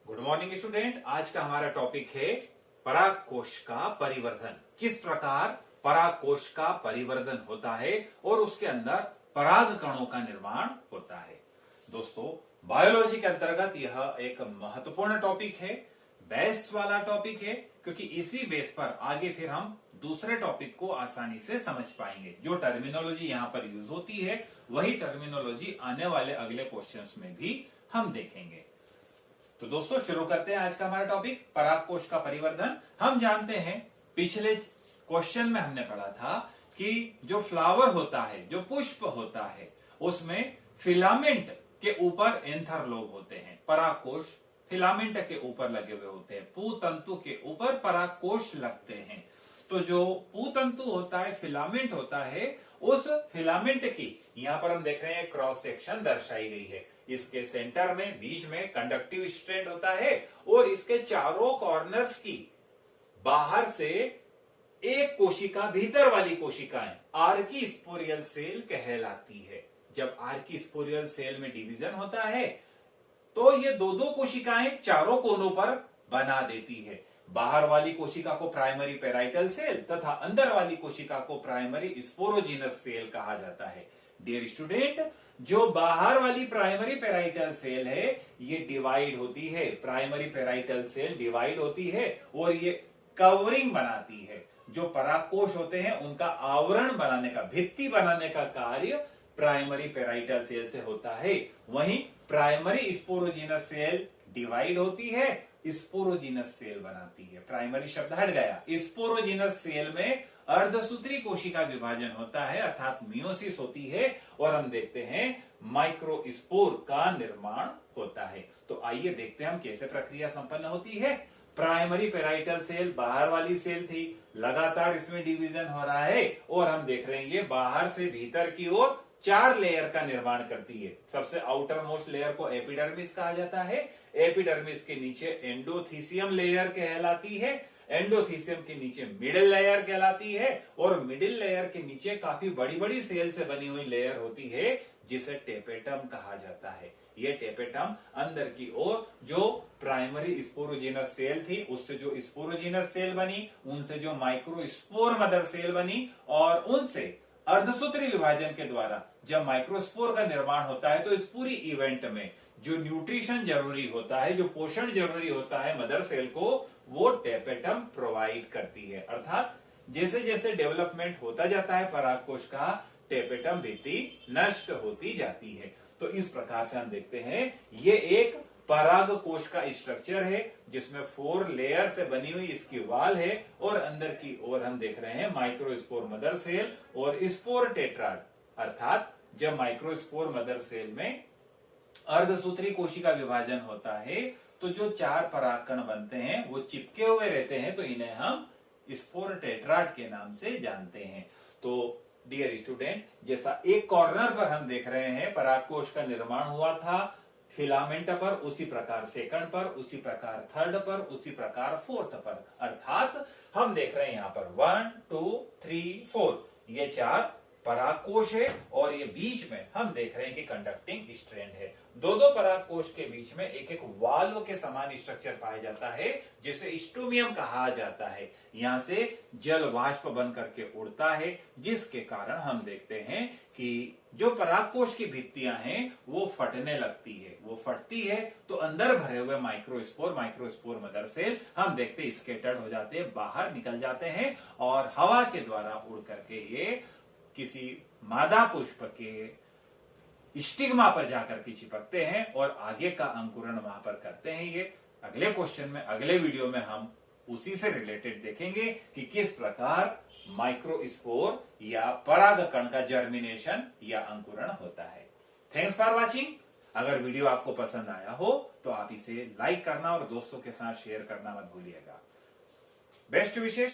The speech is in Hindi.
Good morning student. आज का हमारा टॉपिक है परागकोश का परिवर्धन। किस प्रकार परागकोश का परिवर्धन होता है और उसके अंदर पराग कणों का निर्माण होता है। दोस्तों, बायोलॉजी के अंतर्गत यह एक महत्वपूर्ण टॉपिक है, बेस वाला टॉपिक है, क्योंकि इसी बेस पर आगे फिर हम दूसरे टॉपिक को आसानी से समझ पाएंगे। जो टर्मिनोलॉजी यहाँ पर यूज होती है वही टर्मिनोलॉजी आने वाले अगले क्वेश्चंस में भी हम देखेंगे। तो दोस्तों, शुरू करते हैं आज का हमारा टॉपिक परागकोश का परिवर्धन। हम जानते हैं पिछले क्वेश्चन में हमने पढ़ा था कि जो फ्लावर होता है, जो पुष्प होता है, उसमें फिलामेंट के ऊपर एंथर लोब होते हैं। परागकोश फिलामेंट के ऊपर लगे हुए होते हैं, पूतंतु के ऊपर परागकोश लगते हैं। तो जो पूतंतु होता है, फिलामेंट होता है, उस फिलामेंट की यहां पर हम देख रहे हैं क्रॉस सेक्शन दर्शाई गई है। इसके सेंटर में, बीच में कंडक्टिव स्ट्रैंड होता है और इसके चारों कॉर्नर्स की बाहर से एक कोशिका, भीतर वाली कोशिकाएं आर्की स्पोरियल सेल कहलाती है। जब आर्की स्पोरियल सेल में डिवीजन होता है तो ये दो दो कोशिकाएं चारों कोनों पर बना देती है। बाहर वाली कोशिका को प्राइमरी पेराइटल सेल तथा अंदर वाली कोशिका को प्राइमरी स्पोरोजिनस सेल कहा जाता है। डियर स्टूडेंट, जो बाहर वाली प्राइमरी पेराइटल सेल है ये डिवाइड होती है, प्राइमरी पेराइटल सेल डिवाइड होती है और ये कवरिंग बनाती है। जो परागकोश होते हैं उनका आवरण बनाने का, भित्ति बनाने का कार्य प्राइमरी पेराइटल सेल से होता है। वहीं प्राइमरी स्पोरोजिनस सेल डिवाइड होती है, स्पोरोजिनस सेल बनाती है। प्राइमरी शब्द हट गया। स्पोरोजिनस सेल में अर्धसूत्री कोशिका विभाजन होता है, अर्थात मियोसिस होती है और हम देखते हैं माइक्रोस्पोर का निर्माण होता है। तो आइए देखते हैं हम कैसे प्रक्रिया संपन्न होती है। प्राइमरी पेराइटल सेल बाहर वाली सेल थी, लगातार इसमें डिवीजन हो रहा है और हम देख रहे हैं ये बाहर से भीतर की ओर 4 लेयर का निर्माण करती है। सबसे आउटर मोस्ट लेयर को एपिडर्मिस कहा जाता है। एपिडर्मिस के नीचे एंडोथीसियम लेयर कहलाती है, एंडोथीसियम के नीचे मिडिल लेयर कहलाती है और मिडिल लेयर के नीचे काफी बड़ी बड़ी सेल से बनी हुई लेयर होती है जिसे टेपेटम कहा जाता है। ये टेपेटम अंदर की ओर जो प्राइमरी स्पोरोजिनस सेल थी उससे जो स्पोरोजिनस सेल बनी, उनसे जो माइक्रोस्पोर मदर सेल बनी और उनसे अर्धसूत्री विभाजन के द्वारा जब माइक्रोस्पोर का निर्माण होता है तो इस पूरी इवेंट में जो न्यूट्रिशन जरूरी होता है, जो पोषण जरूरी होता है मदर सेल को, वो टेपेटम प्रोवाइड करती है। अर्थात जैसे जैसे डेवलपमेंट होता जाता है परागकोश का, टेपेटम भित्ति नष्ट होती जाती है। तो इस प्रकार से हम देखते हैं ये एक परागकोश का स्ट्रक्चर है जिसमें 4 लेयर से बनी हुई इसकी वाल है और अंदर की ओर हम देख रहे हैं माइक्रोस्पोर मदर सेल और स्पोर टेट्राड। अर्थात जब माइक्रोस्पोर मदर सेल में अर्धसूत्री कोशिका विभाजन होता है तो जो 4 परागकण बनते हैं वो चिपके हुए रहते हैं, तो इन्हें हम स्पोर टेट्राड के नाम से जानते हैं। तो डियर स्टूडेंट, जैसा एक कॉर्नर पर हम देख रहे हैं परागकोश का निर्माण हुआ था फिलामेंट पर, उसी प्रकार सेकंड पर, उसी प्रकार थर्ड पर, उसी प्रकार फोर्थ पर। अर्थात हम देख रहे हैं यहाँ पर 1 2 3 4 ये 4 परागकोश है और ये बीच में हम देख रहे हैं कि कंडक्टिंग स्ट्रैंड है। दो दो परागकोश के बीच में एक एक वाल्व के समान स्ट्रक्चर पाया जाता है जिसे स्टोमियम कहा जाता है। यहां से जल वाष्प बन करके उड़ता है, जिसके कारण हम देखते हैं कि जो परागकोश की भित्तियां हैं वो फटने लगती है। वो फटती है तो अंदर भरे हुए माइक्रोस्पोर मदर सेल हम देखते हैं स्केटर्ड हो जाते हैं, बाहर निकल जाते हैं और हवा के द्वारा उड़ करके ये किसी मादा पुष्प के स्टिग्मा पर जाकर के चिपकते हैं और आगे का अंकुरण वहां पर करते हैं। ये अगले क्वेश्चन में, अगले वीडियो में हम उसी से रिलेटेड देखेंगे कि किस प्रकार माइक्रोस्पोर या परागकण का जर्मिनेशन या अंकुरण होता है। Thanks for watching. अगर वीडियो आपको पसंद आया हो तो आप इसे लाइक करना और दोस्तों के साथ शेयर करना मत भूलिएगा। बेस्ट विशेष।